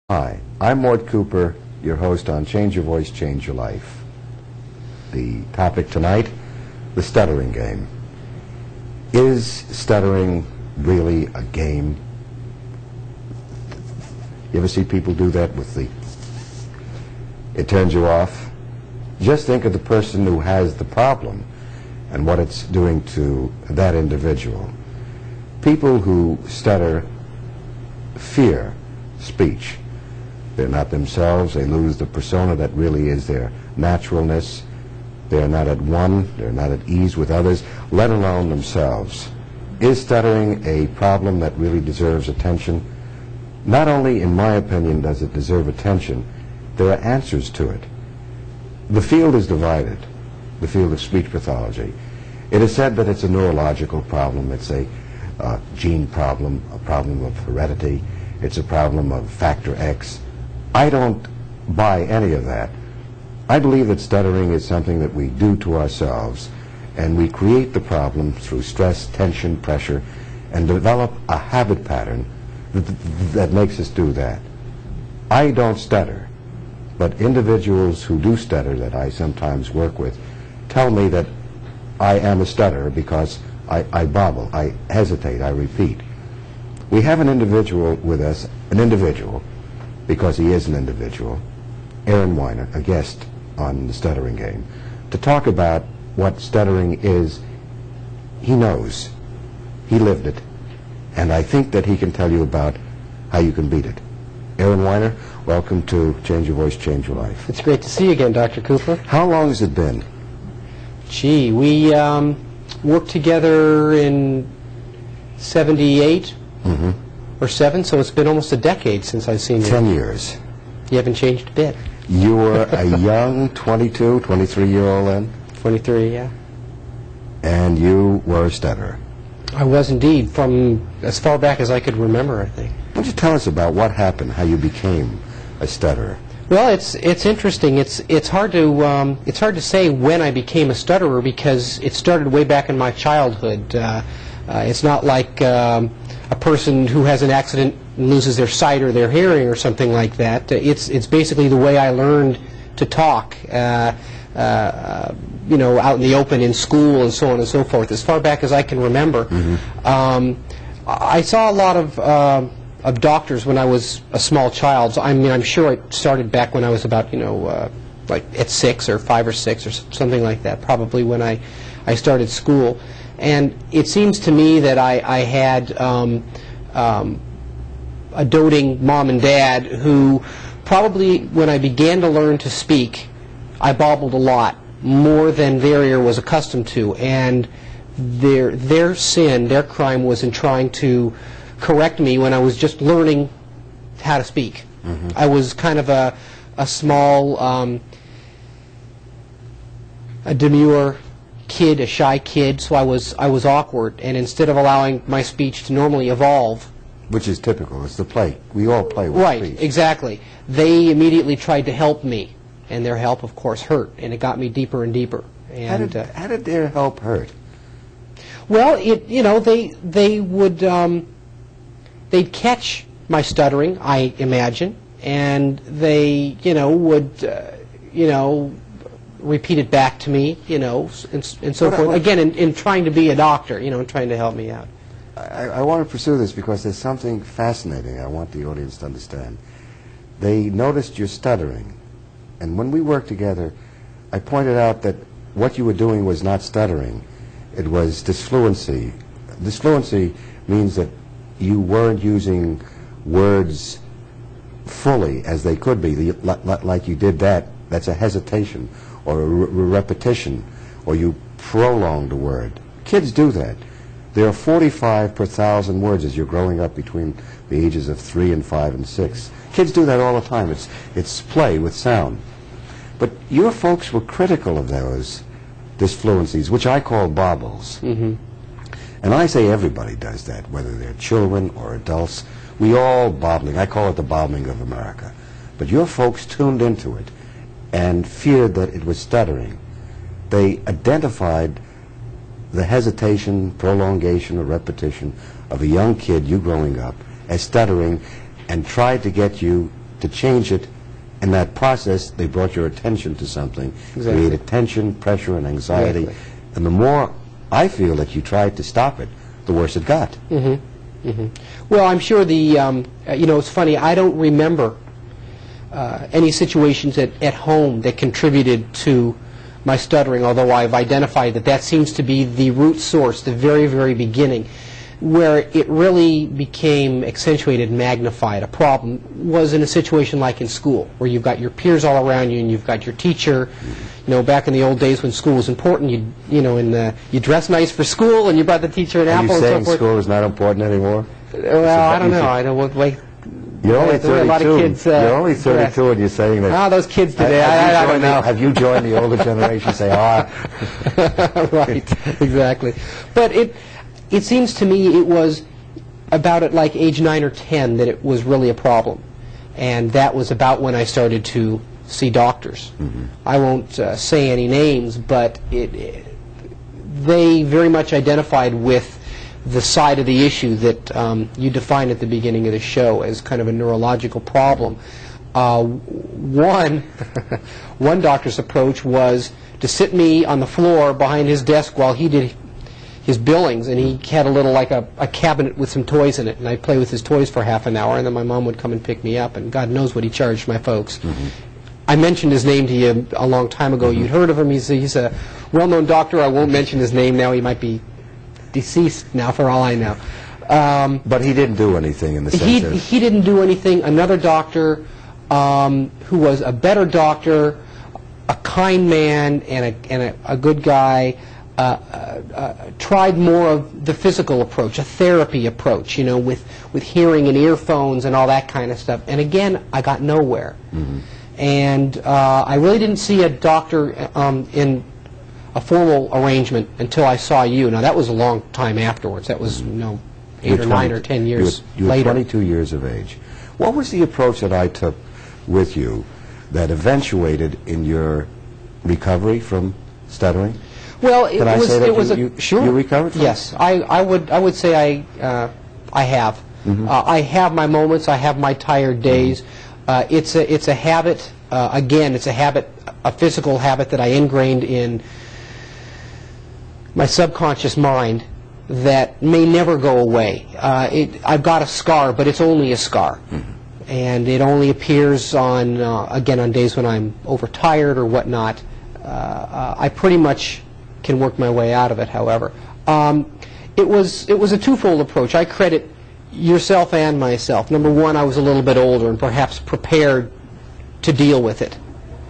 Hi, I'm Mort Cooper, your host on Change Your Voice, Change Your Life. The topic tonight, the stuttering game. Is stuttering really a game? You ever see people do that with it turns you off? Just think of the person who has the problem and what it's doing to that individual. People who stutter fear speech. They're not themselves. They lose the persona that really is their naturalness. They're not at one. They're not at ease with others, let alone themselves. Is stuttering a problem that really deserves attention? Not only, in my opinion, does it deserve attention, there are answers to it. The field is divided, the field of speech pathology. It is said that it's a neurological problem. It's a gene problem, a problem of heredity. It's a problem of factor X. I don't buy any of that. I believe that stuttering is something that we do to ourselves, and we create the problem through stress, tension, pressure, and develop a habit pattern that makes us do that. I don't stutter, but individuals who do stutter that I sometimes work with tell me that I am a stutterer because I bobble, I hesitate, I repeat. We have an individual with us, because he is an individual, Aaron Weiner, a guest on the Stuttering Game, to talk about what stuttering is. He knows. He lived it. And I think that he can tell you about how you can beat it. Aaron Weiner, welcome to Change Your Voice, Change Your Life. It's great to see you again, Dr. Cooper. How long has it been? Gee, we worked together in 78 or 7, so it's been almost a decade since I've seen you. 10 years. You haven't changed a bit. You were a young 22, 23-year-old then? 23, yeah. And you were a stutterer. I was indeed, from as far back as I could remember, I think. Why don't you tell us about what happened, how you became a stutterer? Well, it's interesting. It's hard to say when I became a stutterer because it started way back in my childhood. It's not like a person who has an accident and loses their sight or their hearing or something like that. It's basically the way I learned to talk, out in the open in school and so on and so forth. As far back as I can remember, I saw a lot of doctors when I was a small child. So, I mean, I'm sure it started back when I was about, like at 6 or 5 or 6 or something like that, probably when I started school. And it seems to me that I had a doting mom and dad who probably, when I began to learn to speak, I bobbled a lot, more than their ear was accustomed to. And their sin, their crime was in trying to correct me when I was just learning how to speak. I was kind of a small, a demure kid, a shy kid, so I was awkward, and instead of allowing my speech to normally evolve, which is typical, it's the play. We all play with right, speech. Exactly. They immediately tried to help me, and their help, of course, hurt, and it got me deeper and deeper. And how did their help hurt? Well, they would they'd catch my stuttering, I imagine, and they would repeat it back to me, and so forth. Again, in trying to be a doctor, and trying to help me out. I want to pursue this because there's something fascinating I want the audience to understand. They noticed your stuttering, and when we worked together, I pointed out that what you were doing was not stuttering. It was disfluency. Disfluency means that you weren't using words fully as they could be. Like you did that. That's a hesitation or a repetition, or you prolonged a word. Kids do that. There are 45 per 1,000 words as you're growing up between the ages of 3 and 5 and 6. Kids do that all the time. It's play with sound. But your folks were critical of those disfluencies, which I call bobbles. And I say everybody does that, whether they're children or adults. We all bobbling. I call it the bobbling of America. But your folks tuned into it and feared that it was stuttering. They identified the hesitation, prolongation, or repetition of a young kid, you growing up, as stuttering, and tried to get you to change it. In that process, they brought your attention to something, created tension, pressure, and anxiety. Exactly. And the more I feel that you tried to stop it, the worse it got. Well, I'm sure the, it's funny, I don't remember any situations at home that contributed to my stuttering, although I've identified that that seems to be the root source, the very, very beginning. Where it really became accentuated, magnified, a problem, was in a situation like in school, where you've got your peers all around you and you've got your teacher. You know, back in the old days when school was important, you dress nice for school and you brought the teacher an apple and so forth. Are you saying school is not important anymore? Well, I don't know. I don't like. You're only 32. A lot of kids, you're only 32, and you're saying that. Ah, those kids today. I don't know. Have you joined the older generation? Say, Right, exactly. But it seems to me it was about at like age 9 or 10 that it was really a problem, and that was about when I started to see doctors. I won't say any names, but they very much identified with the side of the issue that you defined at the beginning of the show as kind of a neurological problem. One doctor's approach was to sit me on the floor behind his desk while he did his billings, and he had a little, like a cabinet with some toys in it, and I'd play with his toys for half an hour, and then my mom would come and pick me up, and God knows what he charged my folks. I mentioned his name to you a long time ago. You'd heard of him. He's a well-known doctor. I won't mention his name now. He might be deceased now, for all I know. But he didn't do anything in the sense of... He didn't do anything. Another doctor who was a better doctor, a kind man, and a good guy, tried more of the physical approach, a therapy approach, with hearing and earphones and all that kind of stuff. And again, I got nowhere. And I really didn't see a doctor in a formal arrangement until I saw you. Now, that was a long time afterwards. That was, 8 or 9 or 10 years you were later. 22 years of age. What was the approach that I took with you that eventuated in your recovery from stuttering? Well, you recovered from? Yes, I would say I have. I have my moments. I have my tired days. It's a habit. Again, it's a habit, a physical habit that I ingrained in my subconscious mind that may never go away. I've got a scar, but it's only a scar. And it only appears again, on days when I'm overtired or whatnot. I pretty much can work my way out of it, however. It was a twofold approach. I credit yourself and myself. Number one, I was a little bit older and perhaps prepared to deal with it.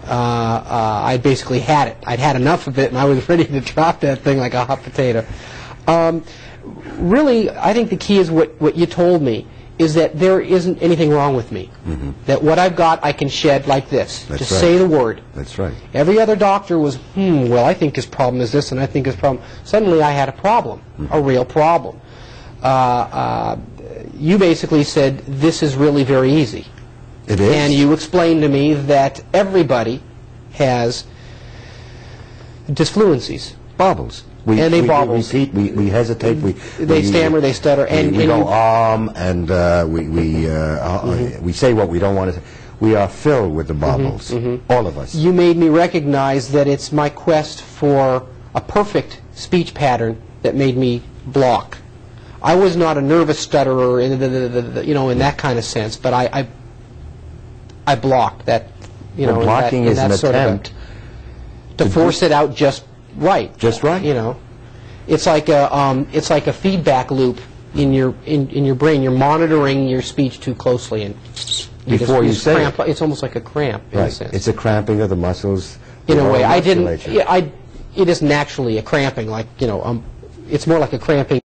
I basically had it. I'd had enough of it, and I was ready to drop that thing like a hot potato. Really, I think the key is what you told me, is that there isn't anything wrong with me. That what I've got I can shed like this. That's Just right. say the word. That's right. Every other doctor was, well, I think his problem is this, and I think his problem... Suddenly I had a problem, a real problem. You basically said, this is really very easy. It is. And you explained to me that everybody has disfluencies. Bobbles. And they bobble. We repeat, we hesitate, they stammer, they stutter. We go, and we say what we don't want to say. We are filled with the bobbles, all of us. You made me recognize that it's my quest for a perfect speech pattern that made me block. I was not a nervous stutterer in in that kind of sense, but I blocked that. Well, blocking is an attempt to force it out just right. Just right. It's like a feedback loop in your brain. You're monitoring your speech too closely, and before you say cramp. It's almost like a cramp in a sense. It's a cramping of the muscles. In a way, I didn't. It isn't actually a cramping, like it's more like a cramping.